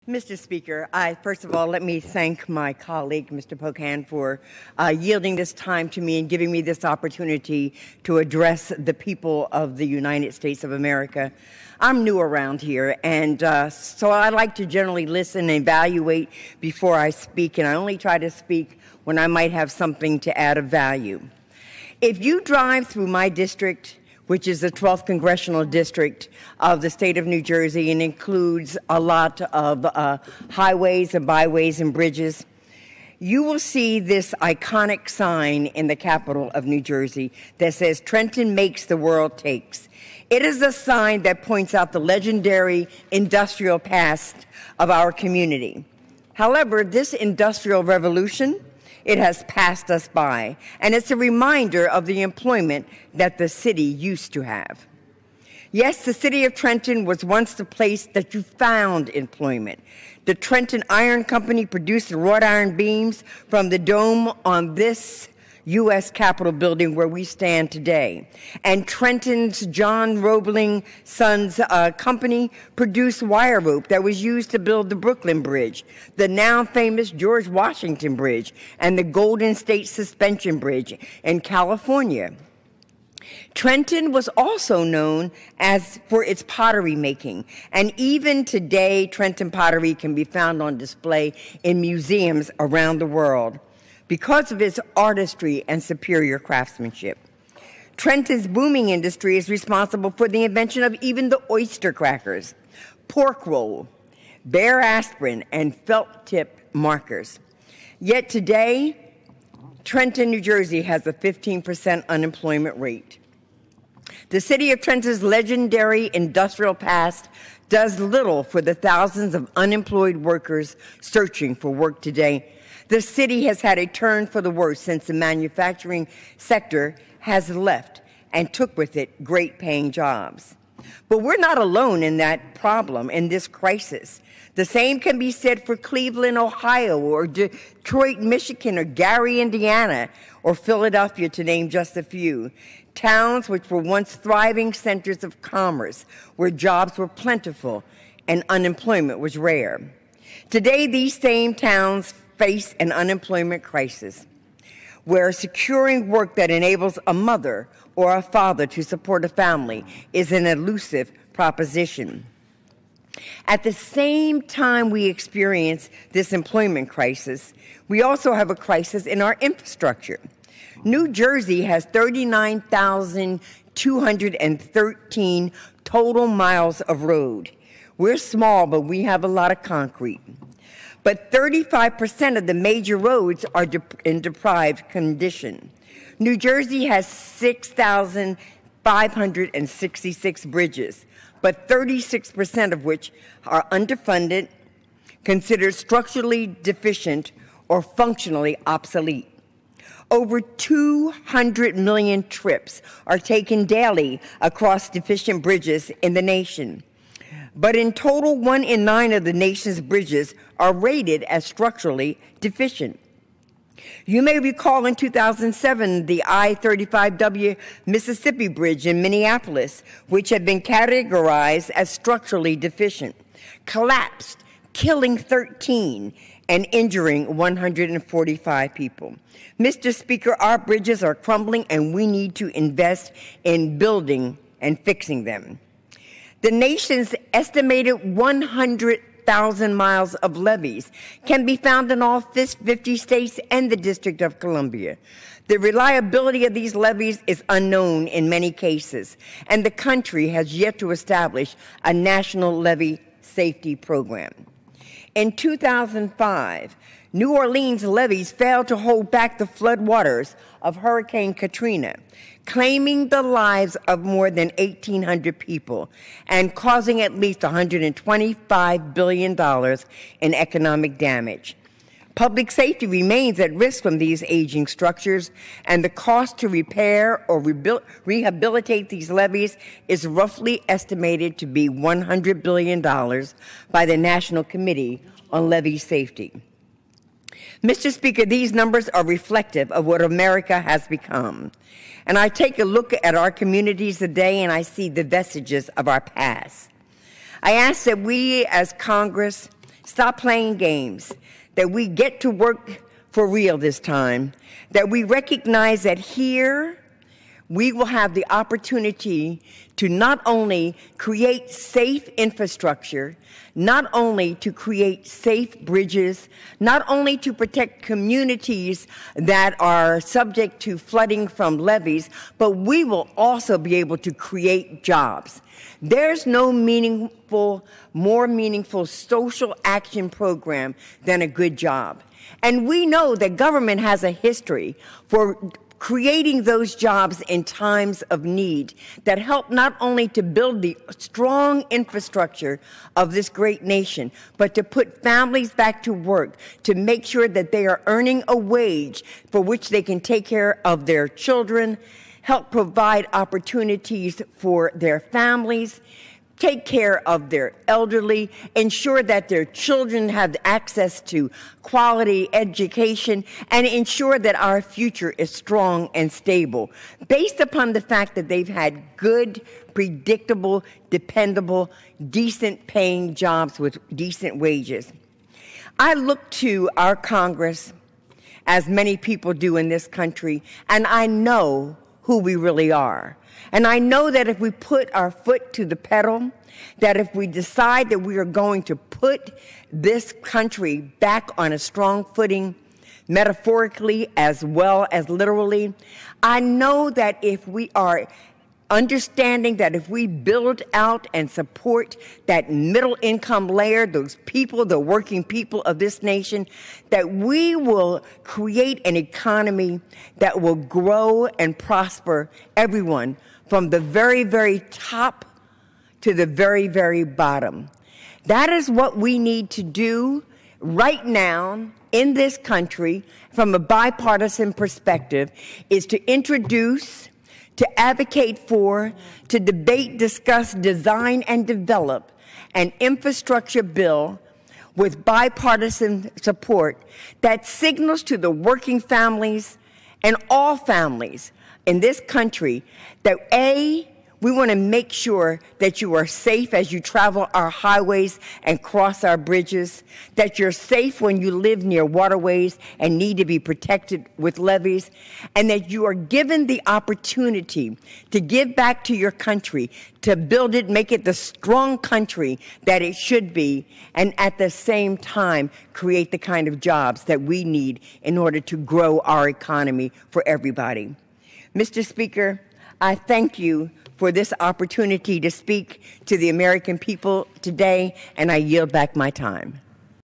Mr. Speaker, first of all, let me thank my colleague, Mr. Pocan, for yielding this time to me and giving me this opportunity to address the people of the United States of America. I'm new around here, and so I like to generally listen and evaluate before I speak, and I only try to speak when I might have something to add of value. If you drive through my district, which is the 12th Congressional District of the state of New Jersey and includes a lot of highways and byways and bridges, you will see this iconic sign in the capital of New Jersey that says, "Trenton makes, the world takes." It is a sign that points out the legendary industrial past of our community. However, this industrial revolution, it has passed us by, and it's a reminder of the employment that the city used to have. Yes, the city of Trenton was once the place that you found employment. The Trenton Iron Company produced the wrought iron beams from the dome on this U.S. Capitol building where we stand today. And Trenton's John Roebling Sons company produced wire rope that was used to build the Brooklyn Bridge, the now famous George Washington Bridge, and the Golden State Suspension Bridge in California. Trenton was also known for its pottery making, and even today, Trenton pottery can be found on display in museums around the world because of its artistry and superior craftsmanship. Trenton's booming industry is responsible for the invention of even the oyster crackers, pork roll, Bear aspirin, and felt-tip markers. Yet today, Trenton, New Jersey has a 15% unemployment rate. The city of Trenton's legendary industrial past does little for the thousands of unemployed workers searching for work today. The city has had a turn for the worse since the manufacturing sector has left and took with it great paying jobs. But we're not alone in that problem, in this crisis. The same can be said for Cleveland, Ohio, or Detroit, Michigan, or Gary, Indiana, or Philadelphia, to name just a few. Towns which were once thriving centers of commerce, where jobs were plentiful and unemployment was rare. Today, these same towns face an unemployment crisis, where securing work that enables a mother or a father to support a family is an elusive proposition. At the same time we experience this employment crisis, we also have a crisis in our infrastructure. New Jersey has 39,213 total miles of road. We're small, but we have a lot of concrete. But 35% of the major roads are in deprived condition. New Jersey has 6,566 bridges, but 36% of which are underfunded, considered structurally deficient, or functionally obsolete. Over 200 million trips are taken daily across deficient bridges in the nation. But in total, 1 in 9 of the nation's bridges are rated as structurally deficient. You may recall in 2007 the I-35W Mississippi Bridge in Minneapolis, which had been categorized as structurally deficient, collapsed, killing 13 and injuring 145 people. Mr. Speaker, our bridges are crumbling, and we need to invest in building and fixing them. The nation's estimated 100,000 miles of levees can be found in all 50 states and the District of Columbia. The reliability of these levees is unknown in many cases, and the country has yet to establish a national levee safety program. In 2005, New Orleans levees failed to hold back the floodwaters of Hurricane Katrina, claiming the lives of more than 1,800 people and causing at least $125 billion in economic damage. Public safety remains at risk from these aging structures, and the cost to repair or rehabilitate these levees is roughly estimated to be $100 billion by the National Committee on Levee Safety. Mr. Speaker, these numbers are reflective of what America has become. And I take a look at our communities today and I see the vestiges of our past. I ask that we as Congress stop playing games, that we get to work for real this time, that we recognize that here we will have the opportunity to not only create safe infrastructure, not only to create safe bridges, not only to protect communities that are subject to flooding from levees, but we will also be able to create jobs. There's no more meaningful social action program than a good job. And we know that government has a history for creating those jobs in times of need that help not only to build the strong infrastructure of this great nation, but to put families back to work, to make sure that they are earning a wage for which they can take care of their children, help provide opportunities for their families, take care of their elderly, ensure that their children have access to quality education, and ensure that our future is strong and stable, based upon the fact that they've had good, predictable, dependable, decent paying jobs with decent wages. I look to our Congress, as many people do in this country, and I know who we really are. And I know that if we put our foot to the pedal, that if we decide that we are going to put this country back on a strong footing, metaphorically as well as literally, I know that if we are understanding that if we build out and support that middle income layer, those people, the working people of this nation, that we will create an economy that will grow and prosper everyone from the very, very top to the very, very bottom. That is what we need to do right now in this country from a bipartisan perspective, is to introduce, to advocate for, to debate, discuss, design, and develop an infrastructure bill with bipartisan support that signals to the working families and all families in this country that, A, we want to make sure that you are safe as you travel our highways and cross our bridges, that you're safe when you live near waterways and need to be protected with levees, and that you are given the opportunity to give back to your country, to build it, make it the strong country that it should be, and at the same time create the kind of jobs that we need in order to grow our economy for everybody. Mr. Speaker, I thank you for this opportunity to speak to the American people today, and I yield back my time.